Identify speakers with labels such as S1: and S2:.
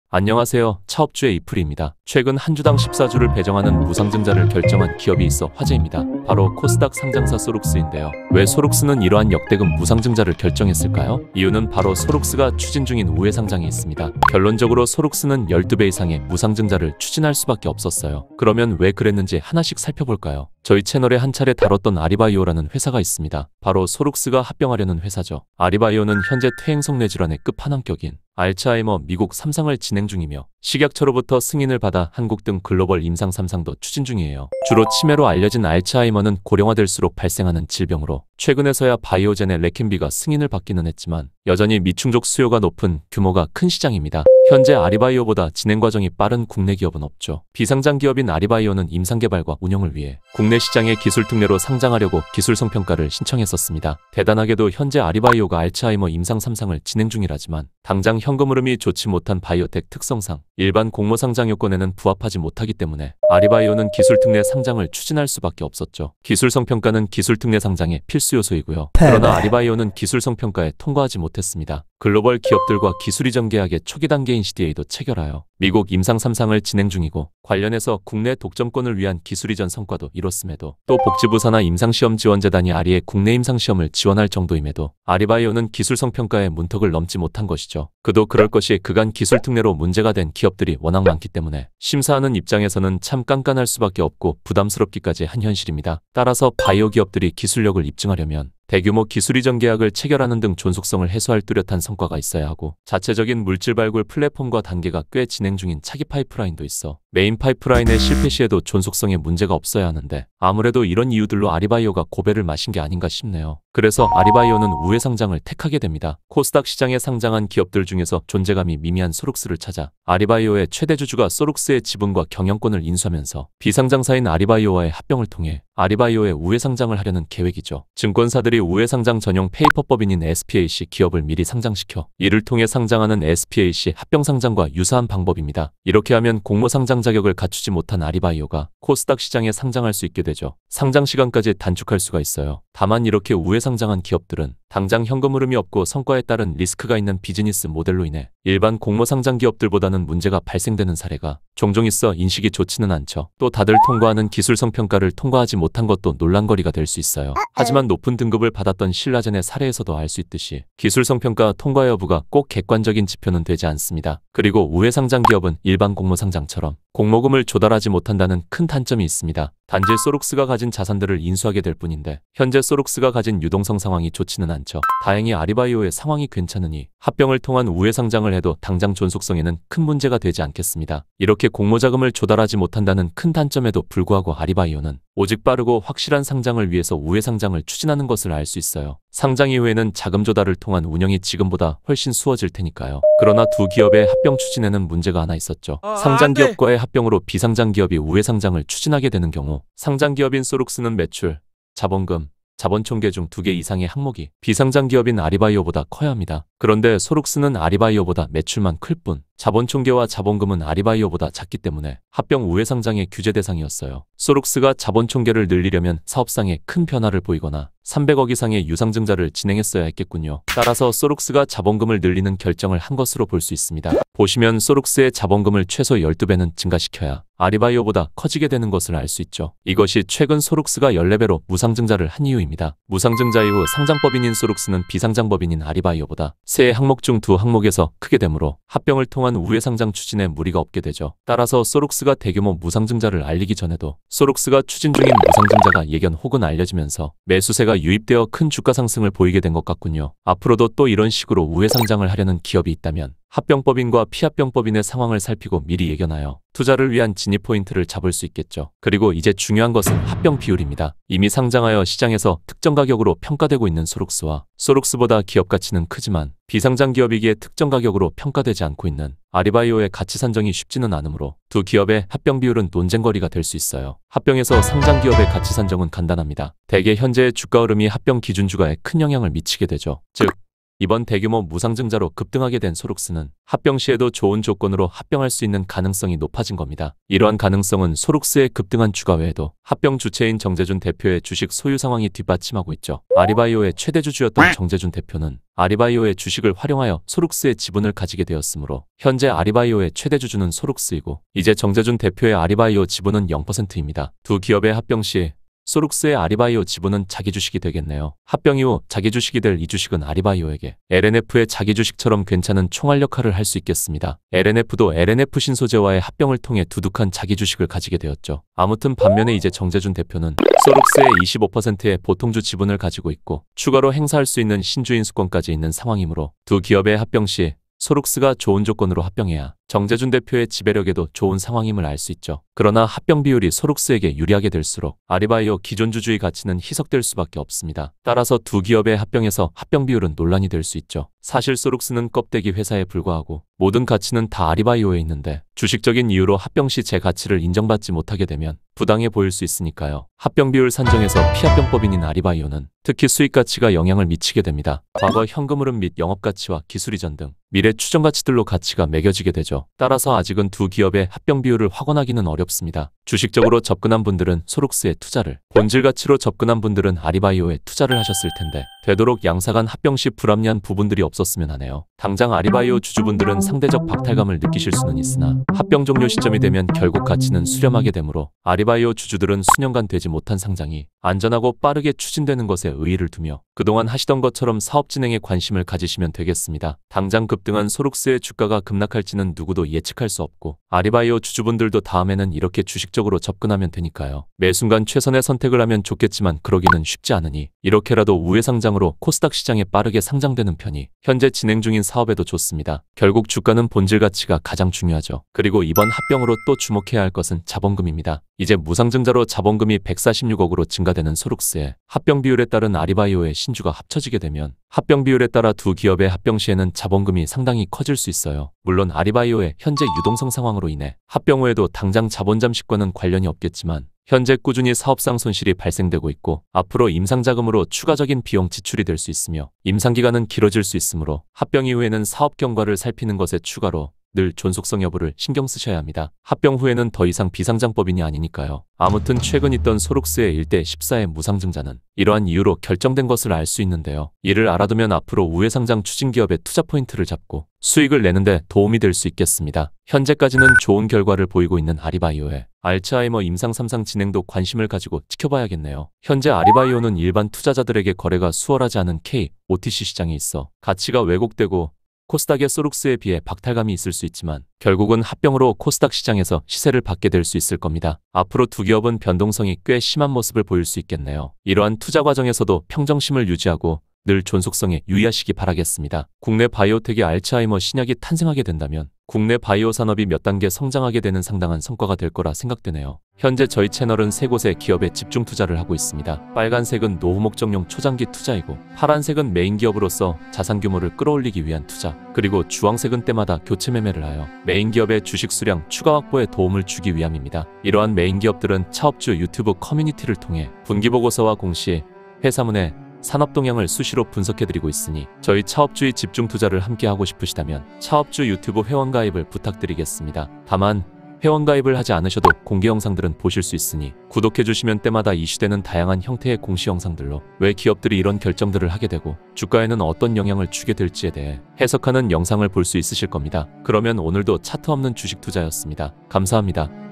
S1: 안녕하세요. 차업주의 이풀이입니다. 최근 한 주당 14주를 배정하는 무상증자를 결정한 기업이 있어 화제입니다. 바로 코스닥 상장사 소룩스인데요. 왜 소룩스는 이러한 역대급 무상증자를 결정했을까요? 이유는 바로 소룩스가 추진 중인 우회상장이 있습니다. 결론적으로 소룩스는 12배 이상의 무상증자를 추진할 수밖에 없었어요. 그러면 왜 그랬는지 하나씩 살펴볼까요? 저희 채널에 한 차례 다뤘던 아리바이오라는 회사가 있습니다. 바로 소룩스가 합병하려는 회사죠. 아리바이오는 현재 퇴행성 뇌질환의 끝판왕격인 알츠하이머 미국 3상을 진행 중이며 식약처로부터 승인을 받아 한국 등 글로벌 임상 3상도 추진 중이에요. 주로 치매로 알려진 알츠하이머는 고령화될수록 발생하는 질병으로 최근에서야 바이오젠의 레켐비가 승인을 받기는 했지만 여전히 미충족 수요가 높은 규모가 큰 시장입니다. 현재 아리바이오보다 진행 과정이 빠른 국내 기업은 없죠. 비상장 기업인 아리바이오는 임상개발과 운영을 위해 국내 시장에 기술 특례로 상장하려고 기술성 평가를 신청했었습니다. 대단하게도 현재 아리바이오가 알츠하이머 임상 3상을 진행 중이라지만 당장 현금 흐름이 좋지 못한 바이오텍 특성상 일반 공모 상장 요건에는 부합하지 못하기 때문에 아리바이오는 기술 특례 상장을 추진할 수밖에 없었죠. 기술성 평가는 기술 특례 상장의 필수 요소이고요. 그러나 아리바이오는 기술성 평가에 통과하지 못했습니다. 글로벌 기업들과 기술 이전 계약의 초기 단계인 CDA도 체결하여 미국 임상 3상을 진행 중이고 관련해서 국내 독점권을 위한 기술 이전 성과도 이뤘음에도 또 복지부 산하 임상시험 지원재단이 아리의 국내 임상시험을 지원할 정도임에도 아리바이오는 기술성 평가의 문턱을 넘지 못한 것이죠. 그도 그럴 것이 그간 기술 특례로 문제가 된 기업들이 워낙 많기 때문에 심사하는 입장에서는 참 깐깐할 수밖에 없고 부담스럽기까지 한 현실입니다. 따라서 바이오 기업들이 기술력을 입증하려면 대규모 기술 이전 계약을 체결하는 등 존속성을 해소할 뚜렷한 성과가 있어야 하고 자체적인 물질 발굴 플랫폼과 단계가 꽤 진행 중인 차기 파이프라인도 있어 메인 파이프라인의 실패 시에도 존속성에 문제가 없어야 하는데 아무래도 이런 이유들로 아리바이오가 고배를 마신 게 아닌가 싶네요. 그래서 아리바이오는 우회상장을 택하게 됩니다. 코스닥 시장에 상장한 기업들 중에서 존재감이 미미한 소룩스를 찾아 아리바이오의 최대 주주가 소룩스의 지분과 경영권을 인수하면서 비상장사인 아리바이오와의 합병을 통해 아리바이오의 우회상장을 하려는 계획이죠. 증권사들이 우회상장 전용 페이퍼법인인 SPAC 기업을 미리 상장시켜 이를 통해 상장하는 SPAC 합병상장과 유사한 방법입니다. 이렇게 하면 공모상장 자격을 갖추지 못한 아리바이오가 코스닥 시장에 상장할 수 있게 되죠. 상장 시간까지 단축할 수가 있어요. 다만 이렇게 우회상장한 기업들은 당장 현금 흐름이 없고 성과에 따른 리스크가 있는 비즈니스 모델로 인해 일반 공모상장 기업들보다는 문제가 발생되는 사례가 종종 있어 인식이 좋지는 않죠. 또 다들 통과하는 기술성 평가를 통과하지 못한 것도 논란거리가 될 수 있어요. 하지만 높은 등급을 받았던 신라젠의 사례에서도 알 수 있듯이 기술성 평가 통과 여부가 꼭 객관적인 지표는 되지 않습니다. 그리고 우회상장 기업은 일반 공모상장처럼 공모금을 조달하지 못한다는 큰 단점이 있습니다. 단지 소룩스가 가진 자산들을 인수하게 될 뿐인데 현재 소룩스가 가진 유동성 상황이 좋지는 않죠. 다행히 아리바이오의 상황이 괜찮으니 합병을 통한 우회상장을 해도 당장 존속성에는 큰 문제가 되지 않겠습니다. 이렇게 공모자금을 조달하지 못한다는 큰 단점에도 불구하고 아리바이오는 오직 빠르고 확실한 상장을 위해서 우회상장을 추진하는 것을 알 수 있어요. 상장 이후에는 자금 조달을 통한 운영이 지금보다 훨씬 수월질 테니까요. 그러나 두 기업의 합병 추진에는 문제가 하나 있었죠. 상장 기업과의 합병으로 비상장 기업이 우회상장을 추진하게 되는 경우 상장 기업인 소룩스는 매출, 자본금, 자본 총계 중 2개 이상의 항목이 비상장 기업인 아리바이오보다 커야 합니다. 그런데 소룩스는 아리바이오보다 매출만 클 뿐 자본 총계와 자본금은 아리바이오보다 작기 때문에 합병 우회상장의 규제 대상이었어요. 소룩스가 자본 총계를 늘리려면 사업상에 큰 변화를 보이거나 300억 이상의 유상증자를 진행했어야 했겠군요. 따라서 소룩스가 자본금을 늘리는 결정을 한 것으로 볼 수 있습니다. 보시면 소룩스의 자본금을 최소 12배는 증가시켜야 아리바이오보다 커지게 되는 것을 알 수 있죠. 이것이 최근 소룩스가 14배로 무상증자를 한 이유입니다. 무상증자 이후 상장법인인 소룩스는 비상장법인인 아리바이오보다 세 항목 중 2항목에서 크게 되므로 합병을 통한 우회상장 추진에 무리가 없게 되죠. 따라서 소룩스가 대규모 무상증자를 알리기 전에도 소룩스가 추진 중인 무상증자가 예견 혹은 알려지면서 매수세가 유입되어 큰 주가 상승을 보이게 된 것 같군요. 앞으로도 또 이런 식으로 우회상장을 하려는 기업이 있다면 합병법인과 피합병법인의 상황을 살피고 미리 예견하여 투자를 위한 진입 포인트를 잡을 수 있겠죠. 그리고 이제 중요한 것은 합병 비율입니다. 이미 상장하여 시장에서 특정 가격으로 평가되고 있는 소룩스와 소룩스보다 기업 가치는 크지만 비상장 기업이기에 특정 가격으로 평가되지 않고 있는 아리바이오의 가치 산정이 쉽지는 않으므로 두 기업의 합병 비율은 논쟁거리가 될 수 있어요. 합병에서 상장 기업의 가치 산정은 간단합니다. 대개 현재의 주가 흐름이 합병 기준 주가에 큰 영향을 미치게 되죠. 즉 이번 대규모 무상증자로 급등하게 된 소룩스는 합병 시에도 좋은 조건으로 합병할 수 있는 가능성이 높아진 겁니다. 이러한 가능성은 소룩스의 급등한 주가 외에도 합병 주체인 정재준 대표의 주식 소유 상황이 뒷받침하고 있죠. 아리바이오의 최대 주주였던 정재준 대표는 아리바이오의 주식을 활용하여 소룩스의 지분을 가지게 되었으므로 현재 아리바이오의 최대 주주는 소룩스이고 이제 정재준 대표의 아리바이오 지분은 0%입니다. 두 기업의 합병 시 소룩스의 아리바이오 지분은 자기 주식이 되겠네요. 합병 이후 자기 주식이 될 이 주식은 아리바이오에게 LNF의 자기 주식처럼 괜찮은 총알 역할을 할 수 있겠습니다. LNF도 LNF 신소재와의 합병을 통해 두둑한 자기 주식을 가지게 되었죠. 아무튼 반면에 이제 정재준 대표는 소룩스의 25%의 보통주 지분을 가지고 있고 추가로 행사할 수 있는 신주인 수권까지 있는 상황이므로 두 기업의 합병 시 소룩스가 좋은 조건으로 합병해야 정재준 대표의 지배력에도 좋은 상황임을 알 수 있죠. 그러나 합병 비율이 소룩스에게 유리하게 될수록 아리바이오 기존 주주의 가치는 희석될 수밖에 없습니다. 따라서 두 기업의 합병에서 합병 비율은 논란이 될 수 있죠. 사실 소룩스는 껍데기 회사에 불과하고 모든 가치는 다 아리바이오에 있는데 주식적인 이유로 합병 시 제 가치를 인정받지 못하게 되면 부당해 보일 수 있으니까요. 합병 비율 산정에서 피합병법인인 아리바이오는 특히 수익 가치가 영향을 미치게 됩니다. 과거 현금 흐름 및 영업 가치와 기술 이전 등 미래 추정 가치들로 가치가 매겨지게 되죠. 따라서 아직은 두 기업의 합병 비율을 확언하기는 어렵습니다. 주식적으로 접근한 분들은 소룩스에 투자를, 본질 가치로 접근한 분들은 아리바이오에 투자를 하셨을 텐데 되도록 양사간 합병 시 불합리한 부분들이 없었으면 하네요. 당장 아리바이오 주주분들은 상대적 박탈감을 느끼실 수는 있으나 합병 종료 시점이 되면 결국 가치는 수렴하게 되므로 아리바이오 주주들은 수년간 되지 못한 상장이 안전하고 빠르게 추진되는 것에 의의를 두며 그동안 하시던 것처럼 사업 진행에 관심을 가지시면 되겠습니다. 당장 급등한 소룩스의 주가가 급락할지는 누구도 예측할 수 없고 아리바이오 주주분들도 다음에는 이렇게 주식적으로 접근하면 되니까요. 매 순간 최선의 선택을 하면 좋겠지만 그러기는 쉽지 않으니 이렇게라도 우회 상장으로 코스닥 시장에 빠르게 상장되는 편이 현재 진행 중인 사업에도 좋습니다. 결국 주가는 본질 가치가 가장 중요하죠. 그리고 이번 합병으로 또 주목해야 할 것은 자본금입니다. 이제 무상증자로 자본금이 146억으로 증가되는 소룩스의 합병 비율에 따른 아리바이오의 신주가 합쳐지게 되면 합병 비율에 따라 두 기업의 합병 시에는 자본금이 상당히 커질 수 있어요. 물론 아리바이오의 현재 유동성 상황으로 인해 합병 후에도 당장 자본 잠식과는 관련이 없겠지만 현재 꾸준히 사업상 손실이 발생되고 있고 앞으로 임상자금으로 추가적인 비용 지출이 될 수 있으며 임상기간은 길어질 수 있으므로 합병 이후에는 사업 경과를 살피는 것에 추가로 늘 존속성 여부를 신경 쓰셔야 합니다. 합병 후에는 더 이상 비상장법인이 아니니까요. 아무튼 최근 있던 소룩스의 1대 14의 무상증자는 이러한 이유로 결정된 것을 알 수 있는데요. 이를 알아두면 앞으로 우회상장 추진기업의 투자 포인트를 잡고 수익을 내는데 도움이 될 수 있겠습니다. 현재까지는 좋은 결과를 보이고 있는 아리바이오의 알츠하이머 임상 3상 진행도 관심을 가지고 지켜봐야겠네요. 현재 아리바이오는 일반 투자자들에게 거래가 수월하지 않은 OTC 시장에 있어 가치가 왜곡되고 코스닥의 소룩스에 비해 박탈감이 있을 수 있지만 결국은 합병으로 코스닥 시장에서 시세를 받게 될 수 있을 겁니다. 앞으로 두 기업은 변동성이 꽤 심한 모습을 보일 수 있겠네요. 이러한 투자 과정에서도 평정심을 유지하고 늘 존속성에 유의하시기 바라겠습니다. 국내 바이오텍의 알츠하이머 신약이 탄생하게 된다면 국내 바이오 산업이 몇 단계 성장하게 되는 상당한 성과가 될 거라 생각되네요. 현재 저희 채널은 세 곳의 기업에 집중 투자를 하고 있습니다. 빨간색은 노후 목적용 초장기 투자이고 파란색은 메인 기업으로서 자산 규모를 끌어올리기 위한 투자, 그리고 주황색은 때마다 교체 매매를 하여 메인 기업의 주식 수량 추가 확보에 도움을 주기 위함입니다. 이러한 메인 기업들은 차업주 유튜브 커뮤니티를 통해 분기보고서와 공시, 회사문의 산업 동향을 수시로 분석해드리고 있으니 저희 차업주의 집중 투자를 함께하고 싶으시다면 차업주 유튜브 회원 가입을 부탁드리겠습니다. 다만 회원 가입을 하지 않으셔도 공개 영상들은 보실 수 있으니 구독해주시면 때마다 이슈되는 다양한 형태의 공시 영상들로 왜 기업들이 이런 결정들을 하게 되고 주가에는 어떤 영향을 주게 될지에 대해 해석하는 영상을 볼 수 있으실 겁니다. 그러면 오늘도 차트 없는 주식 투자였습니다. 감사합니다.